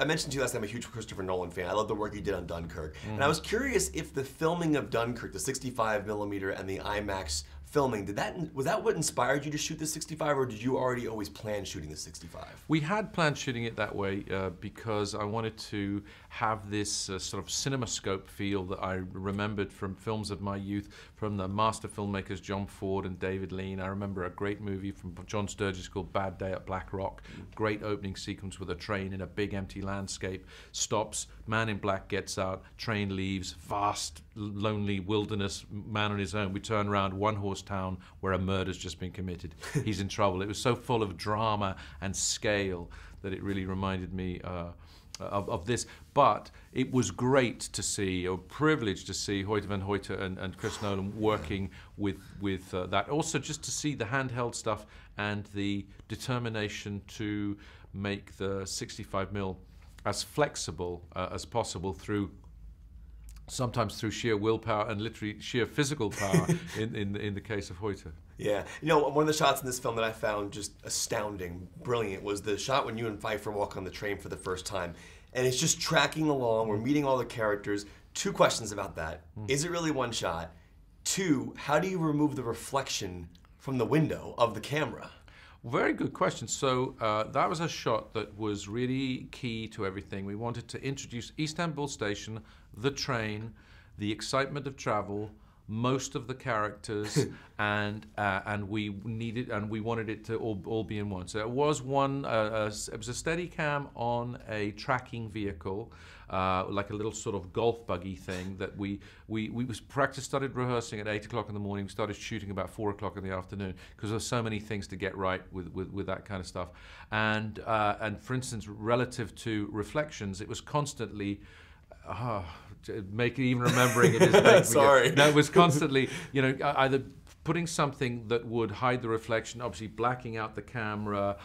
I mentioned to you last time I'm a huge Christopher Nolan fan. I love the work he did on Dunkirk. And I was curious if the filming of Dunkirk, the 65mm and the IMAX filming, was that what inspired you to shoot the 65, or did you already always plan shooting the 65? We had planned shooting it that way because I wanted to have this sort of cinemascope feel that I remembered from films of my youth, from the master filmmakers John Ford and David Lean. I remember a great movie from John Sturges called Bad Day at Black Rock. Great opening sequence with a train in a big empty landscape. Stops, man in black gets out, train leaves, vast, lonely wilderness, man on his own. We turn around, one-horse town where a murder's just been committed. He's in trouble. It was so full of drama and scale that it really reminded me of this. But it was great to see, or privileged to see, Hoyte van Hoyte and Chris Nolan working with that. Also just to see the handheld stuff and the determination to make the 65mm as flexible as possible sometimes through sheer willpower and literally sheer physical power in the case of Hoyte. Yeah. You know, one of the shots in this film that I found just astounding, brilliant, was the shot when you and Pfeiffer walk on the train for the first time. And it's just tracking along, we're meeting all the characters. 2 questions about that. Is it really one shot? 2, how do you remove the reflection from the window of the camera? Very good question. So that was a shot that was really key to everything. We wanted to introduce Istanbul Station, the train, the excitement of travel, most of the characters, and we wanted it to all be in one. So it was one. It was a Steadicam on a tracking vehicle, like a little sort of golf buggy thing that we started rehearsing at 8 o'clock in the morning. We started shooting about 4 o'clock in the afternoon because there's so many things to get right with that kind of stuff. And for instance, relative to reflections, it was constantly. Even remembering it is sorry. No, it was constantly, either putting something that would hide the reflection, obviously blacking out the camera,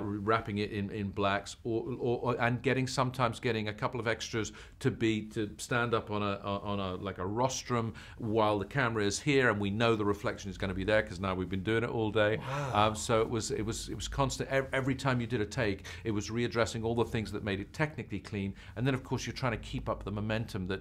wrapping it in blacks, and sometimes getting a couple of extras to stand up on a like a rostrum while the camera is here, and we know the reflection is going to be there because now we've been doing it all day. Wow. So it was constant. Every time you did a take, it was readdressing all the things that made it technically clean, and then of course you're trying to keep up the momentum that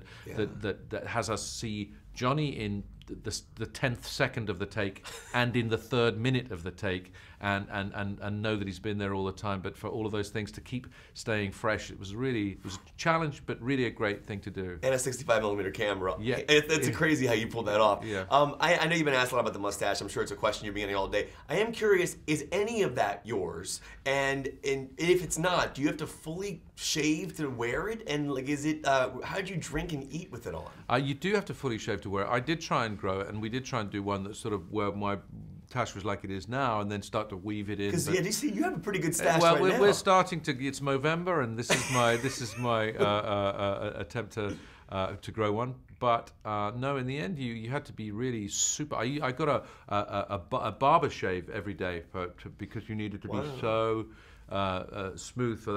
has us see Johnny in the 10th second of the take and in the 3rd minute of the take, and know that he's been there all the time. But for all of those things to keep staying fresh, it was a challenge, but really a great thing to do. And a 65mm camera. Yeah, it's crazy how you pulled that off. Yeah. I know you've been asked a lot about the mustache. I'm sure it's a question you're being all day. I am curious, is any of that yours? And if it's not, do you have to fully shave to wear it? And like, is it? How do you drink and eat with it on? You do have to fully shave to wear it. I did try and grow it, and we did try and do one that sort of where my tash was like it is now, and then start to weave it in. Because yeah, you have a pretty good stash well, right now. We're starting to. It's Movember, and this is my attempt to grow one. But no, in the end, you had to be really super. I got a barber shave every day because you needed to be so smooth for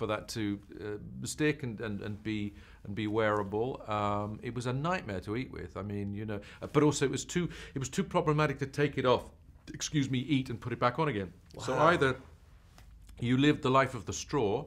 that to stick and be wearable. It was a nightmare to eat with. I mean, but also it was too problematic to take it off. Excuse me, eat and put it back on again. Wow. So either you lived the life of the straw.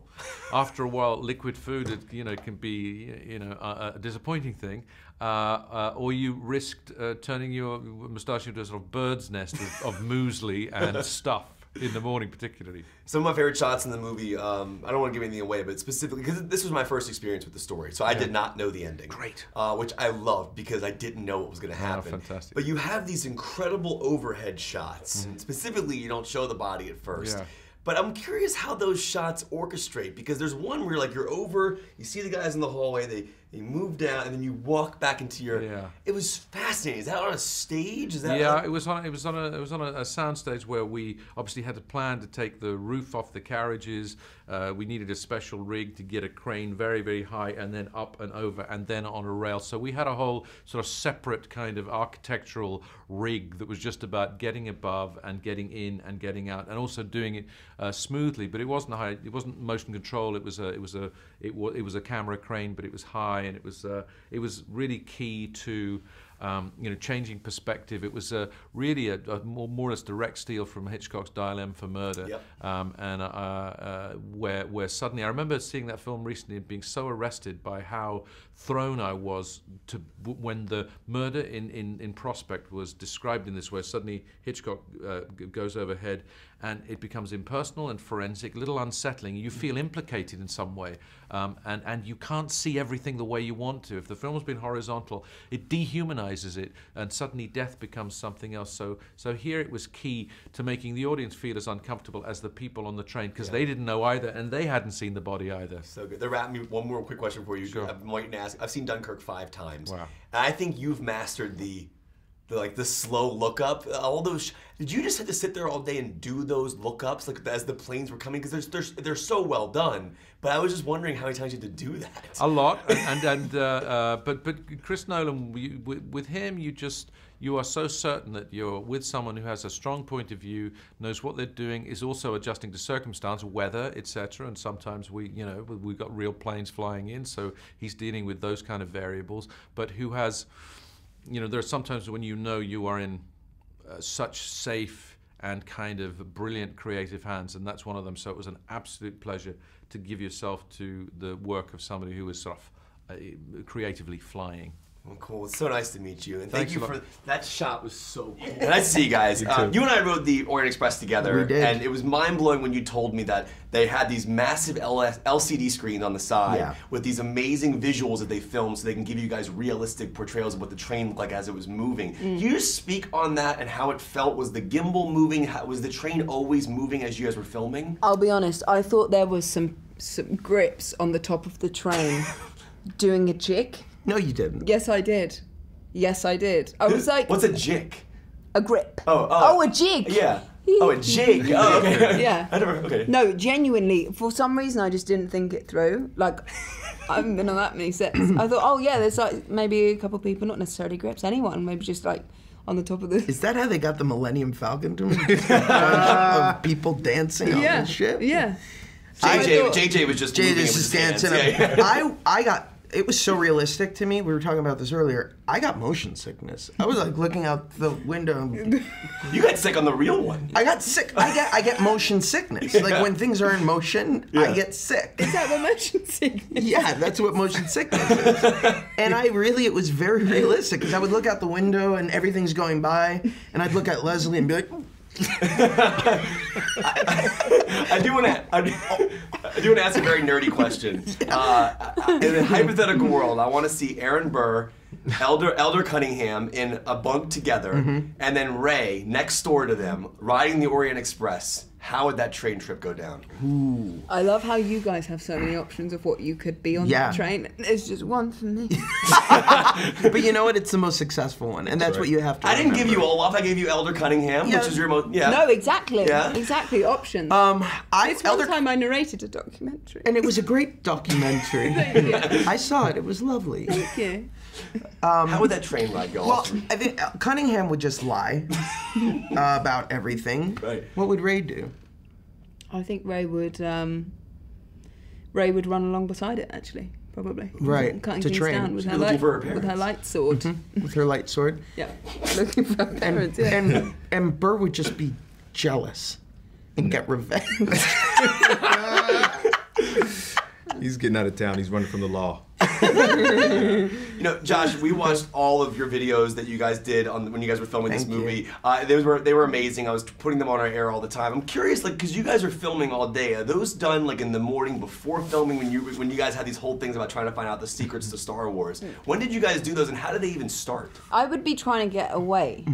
After a while, liquid food, can be, a disappointing thing. Or you risked turning your moustache into a sort of bird's nest of muesli and stuff in the morning, particularly. Some of my favorite shots in the movie, I don't want to give anything away, but specifically, because this was my first experience with the story, so I did not know the ending. Great. Which I loved because I didn't know what was going to happen. Oh, fantastic. But you have these incredible overhead shots. Mm-hmm. Specifically, you don't show the body at first. Yeah. But I'm curious how those shots orchestrate, because there's one where you're over, you see the guys in the hallway, they move down, and then you walk back into your. Yeah. It was fascinating. Is that on a stage? Is that? Yeah, it was on a sound stage where we obviously had a plan to take the roof off the carriages. We needed a special rig to get a crane very, very high, and then up and over, and then on a rail. So we had a whole sort of separate kind of architectural rig that was just about getting above and getting in and getting out, and also doing it smoothly. But it wasn't high. It wasn't motion control. It was a camera crane, but it was high. And it was really key to changing perspective. It was really a more or less direct steal from Hitchcock's Dial M for Murder, where suddenly I remember seeing that film recently and being so arrested by how thrown I was to when the murder in Prospect was described in this way. Suddenly Hitchcock goes overhead and it becomes impersonal and forensic, a little unsettling. You feel implicated in some way, and you can't see everything the way you want to. If the film's been horizontal, it dehumanizes it, and suddenly death becomes something else. So here it was key to making the audience feel as uncomfortable as the people on the train, because they didn't know either, and they hadn't seen the body either. So good. One more quick question for you. Sure. I'm waiting to ask. I've seen Dunkirk 5 times. Wow. And I think you've mastered the slow look up. All those. Did you just have to sit there all day and do those lookups as the planes were coming? Because they're so well done. But I was just wondering how many times you had to do that. A lot. But Chris Nolan, with him, you are so certain that you're with someone who has a strong point of view, knows what they're doing, is also adjusting to circumstance, weather, etc. And sometimes we've got real planes flying in, so he's dealing with those kind of variables. But who has, there are sometimes when you are in such safe and kind of brilliant creative hands, and that's one of them. So it was an absolute pleasure to give yourself to the work of somebody who was sort of creatively flying. Well, cool. It's so nice to meet you, and thank Thanks you a for lot. that shot. Was so cool. Nice to see you guys. You and I rode the Orient Express together, We did. and it was mind blowing when you told me that they had these massive LCD screens on the side with these amazing visuals that they filmed, so they can give you guys realistic portrayals of what the train looked like as it was moving. Can you just speak on that and how it felt? Was the gimbal moving? Was the train always moving as you guys were filming? I'll be honest, I thought there was some grips on the top of the train doing a jig. No, you didn't. Yes, I did. Yes, I did. I was like... What's a jig? A grip. Oh, a jig. Yeah. Oh, a jig. Oh, okay. Yeah. Okay. No, genuinely, for some reason, I just didn't think it through. Like, I haven't been on that many sets. I thought, oh, yeah, there's like maybe a couple of people, not necessarily grips, anyone, maybe just like on the top of the... Is that how they got the Millennium Falcon to me? Of people dancing on this ship? Yeah. JJ was just moving JJ's just dancing. I got... It was so realistic to me. We were talking about this earlier. I got motion sickness. I was like looking out the window. And you got sick on the real one. I got sick. I get motion sickness. Like when things are in motion, I get sick. Is that what motion sickness? Yeah, that's what motion sickness is. And it was very realistic because I would look out the window and everything's going by, and I'd look at Leslie and be like. I do want to ask a very nerdy question. In a hypothetical world, I want to see Aaron Burr, Elder Cunningham in a bunk together, and then Ray next door to them riding the Orient Express. How would that train trip go down? Ooh. I love how you guys have so many options of what you could be on the train. There's just one for me. But you know what? It's the most successful one, and that's what you have to remember. I didn't give you Olaf. I gave you Elder Cunningham, which is your most... Yeah. No, exactly. Yeah. Exactly. Options. It's one time I narrated a documentary. And it was a great documentary. Thank you. I saw it. It was lovely. Thank you. How would that train ride go? Well, I think Cunningham would just lie about everything. Right. What would Ray do? I think Ray would run along beside it, actually, probably. Right, Cutting to things train. down with She'd her be looking for her with her light sword. With her light sword? Yeah, looking for her parents. And Burr would just be jealous and get revenge. He's getting out of town. He's running from the law. Josh, we watched all of your videos that you guys did when you guys were filming this movie. They were amazing. I was putting them on our air all the time. I'm curious, because you guys are filming all day. Are those done in the morning before filming when you guys had these whole things about trying to find out the secrets to Star Wars? When did you guys do those, and how did they even start? I would be trying to get away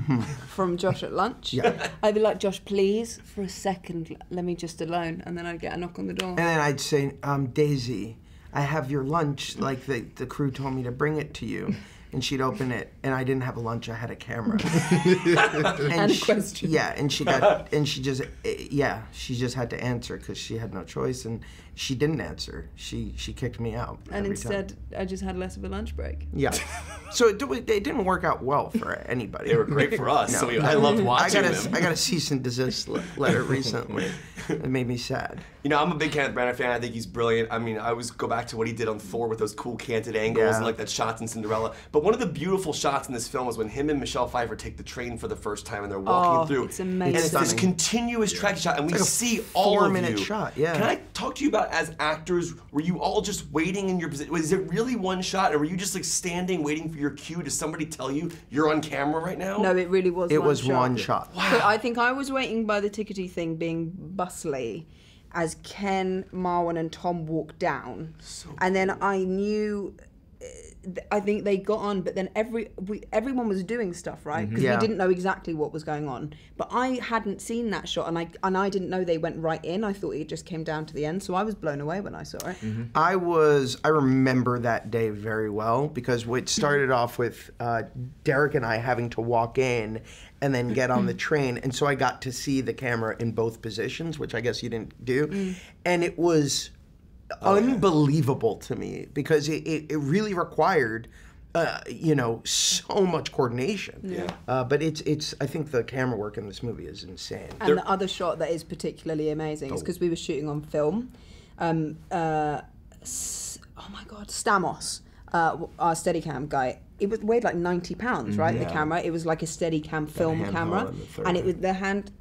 from Josh at lunch. Yeah. I'd be like, Josh, please, for a second, let me just alone, and then I'd get a knock on the door. And then I'd say, Daisy, I have your lunch, like the crew told me to bring it to you. And she'd open it, and I didn't have a lunch, I had a camera. and a question. Yeah, and she just had to answer because she had no choice. And she didn't answer. She kicked me out. And every time. instead, I just had less of a lunch break. Yeah. So it didn't work out well for anybody. They were great for us. So I loved watching them. I got a cease and desist letter recently. It made me sad. You know, I'm a big Kenneth Branagh fan. I think he's brilliant. I mean, I always go back to what he did on Thor with those cool canted angles and like that shots in Cinderella. But one of the beautiful shots in this film is when him and Michelle Pfeiffer take the train for the first time and they're walking through. It's amazing. And it's this continuous tracking shot, and we see a all of 4-minute you. shot, yeah. Can I talk to you about, as actors, were you all just waiting in your position? Was it really one shot, or were you just like standing waiting for your cue? Does somebody tell you you're on camera right now? No, it really was. It one was shot. one shot. Wow. So I think I was waiting by the tickety thing being bustly as Ken, Marwan and Tom walked down. And then I knew, I think they got on, but then everyone was doing stuff, right? Because we didn't know exactly what was going on. But I hadn't seen that shot, and I didn't know they went right in. I thought it just came down to the end, so I was blown away when I saw it. I remember that day very well because it started off with Derek and I having to walk in and then get on the train, and so I got to see the camera in both positions, which I guess you didn't do, and it was unbelievable to me because it really required so much coordination. But it's I think the camera work in this movie is insane. And the other shot that is particularly amazing is because we were shooting on film. Oh my God, Stamos, our Steadicam guy. It weighed like 90 pounds, right? The camera. It was like a Steadicam film camera, and it was the hand.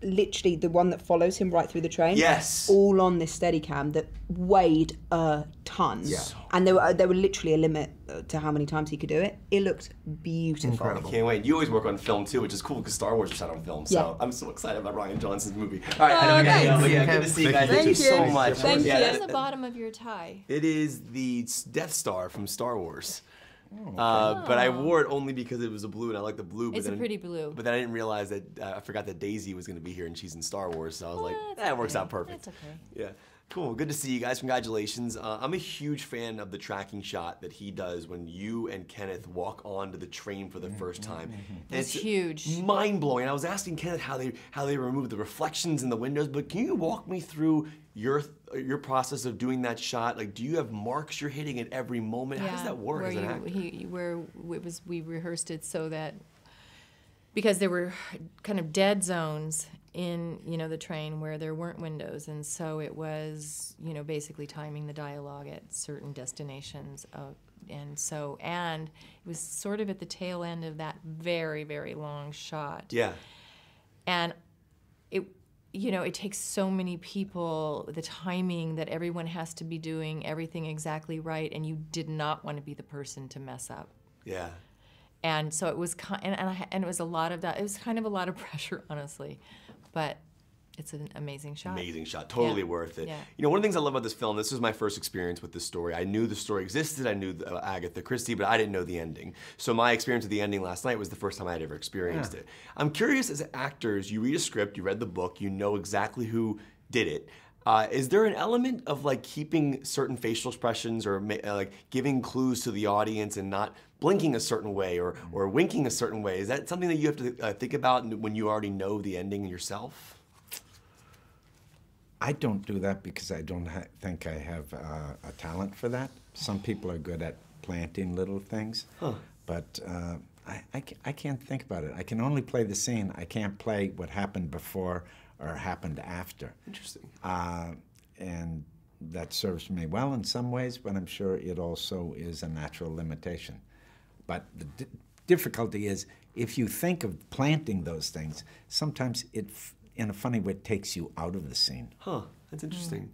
Literally the one that follows him right through the train. Yes. All on this Steadicam that weighed a ton. Yeah. And there were literally a limit to how many times he could do it. It looked beautiful. Incredible. I can't wait. You always work on film too, which is cool because Star Wars was shot on film. So I'm so excited about Rian Johnson's movie. All right, I know we gotta go, but yeah, good to see you guys. Thank you so much. Thank you. What's the bottom of your tie? It is the Death Star from Star Wars. But I wore it only because it was a blue and I like the blue. But It's a pretty blue. But then I didn't realize that I forgot that Daisy was going to be here and she's in Star Wars. So I was like, that works out perfect. That's okay. Yeah. Cool. Good to see you guys. Congratulations. I'm a huge fan of the tracking shot that he does when you and Kenneth walk onto the train for the first time. And It's huge. Mind blowing. I was asking Kenneth how they remove the reflections in the windows, but can you walk me through your process of doing that shot? Like, do you have marks you're hitting at every moment? How does that work as an actor? We rehearsed it so that because there were kind of dead zones in the train where there weren't windows, and so it was basically timing the dialogue at certain destinations, and it was sort of at the tail end of that very, very long shot. Yeah. And it takes so many people, the timing that everyone has to be doing everything exactly right, and you did not want to be the person to mess up. Yeah. And so it was, and it was a lot of that. It was kind of a lot of pressure, honestly, but it's an amazing shot. Amazing shot. Totally worth it. Yeah. One of the things I love about this film, this was my first experience with this story. I knew the story existed. I knew Agatha Christie, but I didn't know the ending. So my experience with the ending last night was the first time I had ever experienced it. I'm curious, as actors, you read a script, you read the book, you know exactly who did it. Is there an element of like keeping certain facial expressions or like giving clues to the audience and not blinking a certain way or winking a certain way? Is that something that you have to think about when you already know the ending yourself? I don't do that because I don't think I have a talent for that. Some people are good at planting little things, but I can't think about it. I can only play the scene. I can't play what happened before or happened after. Interesting. And that serves me well in some ways, but I'm sure it also is a natural limitation. But the difficulty is if you think of planting those things, sometimes it, in a funny way, takes you out of the scene. Huh, that's interesting.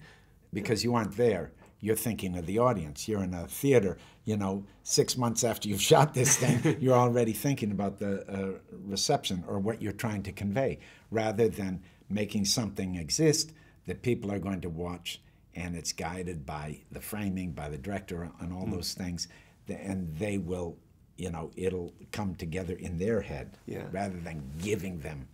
Because you aren't there. You're thinking of the audience. You're in a theater, 6 months after you've shot this thing, you're already thinking about the reception or what you're trying to convey, rather than making something exist that people are going to watch, and it's guided by the framing, by the director, and all those things, and they will, it'll come together in their head, rather than giving them,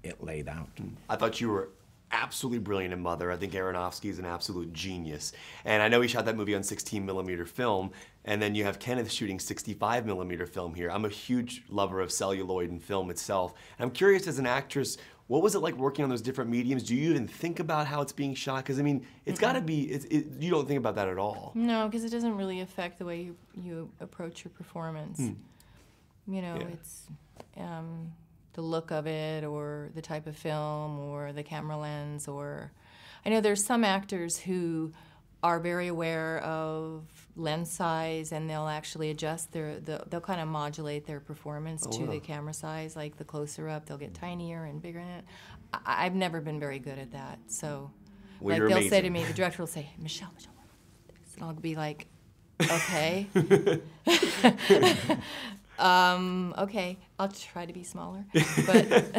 it laid out. I thought you were absolutely brilliant in Mother. I think Aronofsky is an absolute genius. And I know he shot that movie on 16mm film, and then you have Kenneth shooting 65mm film here. I'm a huge lover of celluloid and film itself. And I'm curious, as an actress, What was it like working on those different mediums? Do you even think about how it's being shot? Because I mean, it's got to be. You don't think about that at all. No, because it doesn't really affect the way you approach your performance. You know, it's the look of it, or the type of film, or the camera lens, or I know there's some actors who are very aware of lens size, and they'll actually adjust they'll kind of modulate their performance to the camera size. Like the closer up, they'll get tinier and bigger in it. I've never been very good at that. So, well, like they'll say to me, the director will say, Michelle, and I'll be like, okay. Okay, I'll try to be smaller. But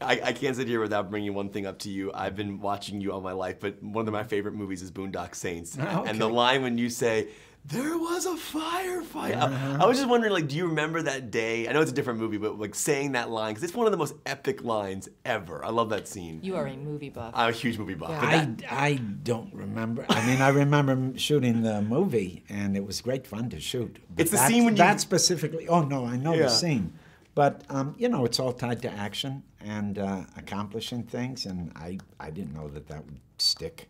I can't sit here without bringing one thing up to you. I've been watching you all my life, but one of my favorite movies is Boondock Saints. Okay. And the line when you say, "There was a firefight." I was just wondering, like, do you remember that day? I know it's a different movie, but like saying that line, because it's one of the most epic lines ever. I love that scene. you are a movie buff. I'm a huge movie buff. Yeah. But I don't remember. I mean, I remember shooting the movie, and it was great fun to shoot. But It's the scene when you- that specifically. Oh no, I know Yeah. the scene, but you know, it's all tied to action and accomplishing things, and I didn't know that would stick,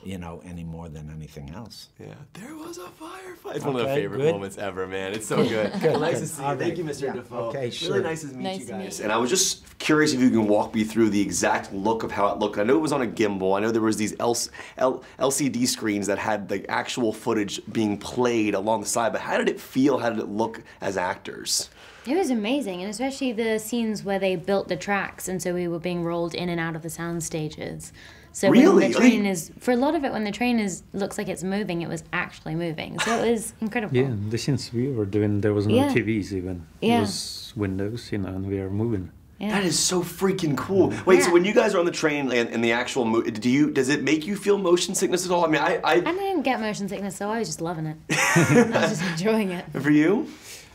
you know, any more than anything else. yeah, there was a firefight. It's one of the Okay, favorite good. moments ever, man. It's so good. Good, Nice good. to see All you. Thank right. you, Mr. Yeah. Dafoe. Okay, sure. Really nice to meet Nice you to meet guys. you. And I was just curious if you can walk me through the exact look of how it looked. I know it was on a gimbal. I know there was these LCD screens that had the actual footage being played along the side. But how did it feel? How did it look as actors? It was amazing, and especially the scenes where they built the tracks, and so we were being rolled in and out of the sound stages. So Really? when the train is, for a lot of it, when the train looks like it's moving, it was actually moving. So it was incredible. Yeah, the scenes we were doing, there was no Yeah. TVs even. Yeah. It was windows, you know, and we are moving. Yeah. That is so freaking cool. Wait, so Yeah. when you guys are on the train and the actual movie, does it make you feel motion sickness at all? I mean, I didn't get motion sickness, so I was just loving it. I was just enjoying it. for you?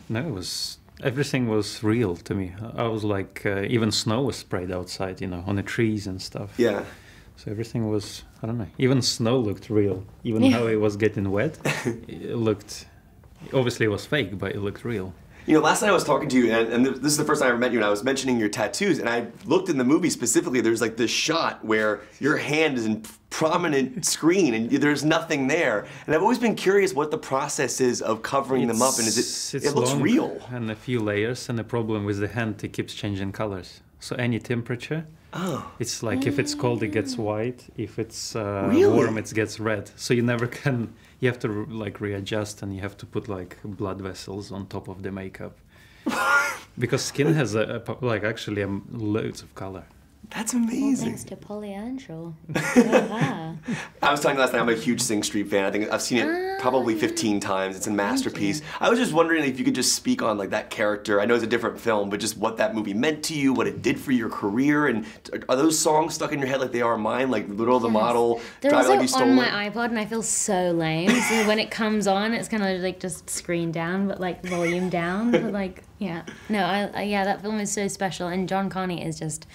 No, it was, everything was real to me. I was like, even snow was sprayed outside, you know, on the trees and stuff. Yeah. So everything was, I don't know, even snow looked real. Even Yeah. how it was getting wet, it looked, obviously it was fake, but it looked real. You know, last night I was talking to you, and this is the first time I ever met you, and I was mentioning your tattoos, and I looked in the movie specifically, there's like this shot where your hand is in prominent screen, and there's nothing there. And I've always been curious what the process is of covering them up, and it looks long real. And a few layers, and the problem with the hand, it keeps changing colors. So any temperature, it's like if it's cold, it gets white. If it's Really? warm, it gets red. So you never can. You have to like readjust, and you have to put like blood vessels on top of the makeup, because skin has actually loads of color. That's Well, amazing. thanks to Polly Earnshaw. Ah. I was telling you last night I'm a huge Sing Street fan. I think I've seen it probably 15 times. It's a masterpiece. I was just wondering if you could just speak on like that character. I know it's a different film, but just what that movie meant to you, what it did for your career, and are those songs stuck in your head like they are mine? Like Little the Model, They're Drive It also Like You Stole on It. my iPod, and I feel so lame. So when it comes on, it's kind of like just screen down, but like volume down. But like, yeah, no, yeah, that film is so special, and John Carney is just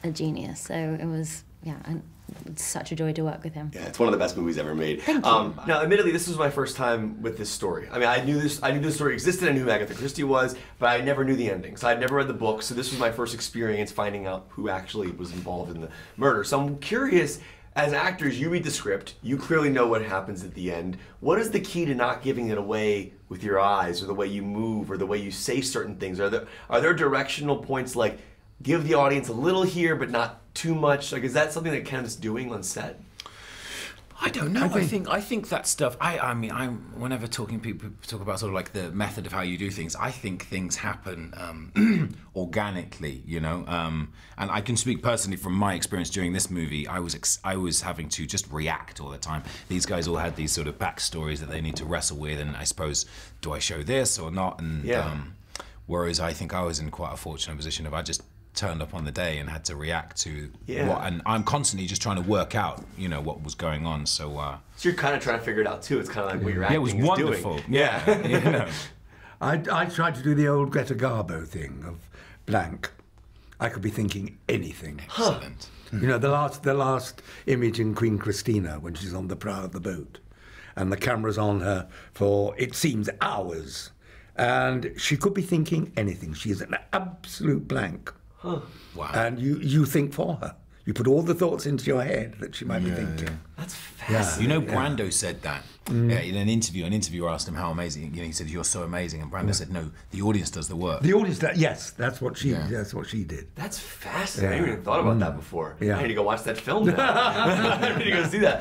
a genius. So it was, yeah, it's such a joy to work with him. Yeah, it's one of the best movies ever made. Thank you. Now, admittedly, this was my first time with this story. I mean, I knew this story existed. I knew who Agatha Christie was, but I never knew the ending. So I'd never read the book. So this was my first experience finding out who actually was involved in the murder. So I'm curious. As actors, you read the script. You clearly know what happens at the end. What is the key to not giving it away with your eyes, or the way you move, or the way you say certain things? Are there directional points like give the audience a little here, but not too much? Like, is that something that Kenneth's doing on set? I don't know. I think that stuff. I mean, whenever people talk about sort of like the method of how you do things, I think things happen organically, you know. And I can speak personally from my experience during this movie. I was having to just react all the time. These guys all had these sort of backstories that they need to wrestle with, and I suppose, do I show this or not? And whereas I think I was in quite a fortunate position of I just turned up on the day and had to react to what, and I'm constantly just trying to work out, you know, what was going on. So you're kind of trying to figure it out too. It's kind of like what you're acting it was is wonderful. doing. Yeah, you know. I tried to do the old Greta Garbo thing of blank. I could be thinking anything. Excellent. You know, the last image in Queen Christina when she's on the prow of the boat, and the camera's on her for, it seems, hours, and she could be thinking anything. She is an absolute blank. Huh. Wow. And you think for her. You put all the thoughts into your head that she might be thinking. That's fascinating. You know, Brando said that in an interview. An interviewer asked him how amazing. He said, "You're so amazing," and Brando said, "No, the audience does the work." The audience, yes, that's what she did. That's fascinating. I never even thought about that before. Yeah. I need to go watch that film now. I need to go see that.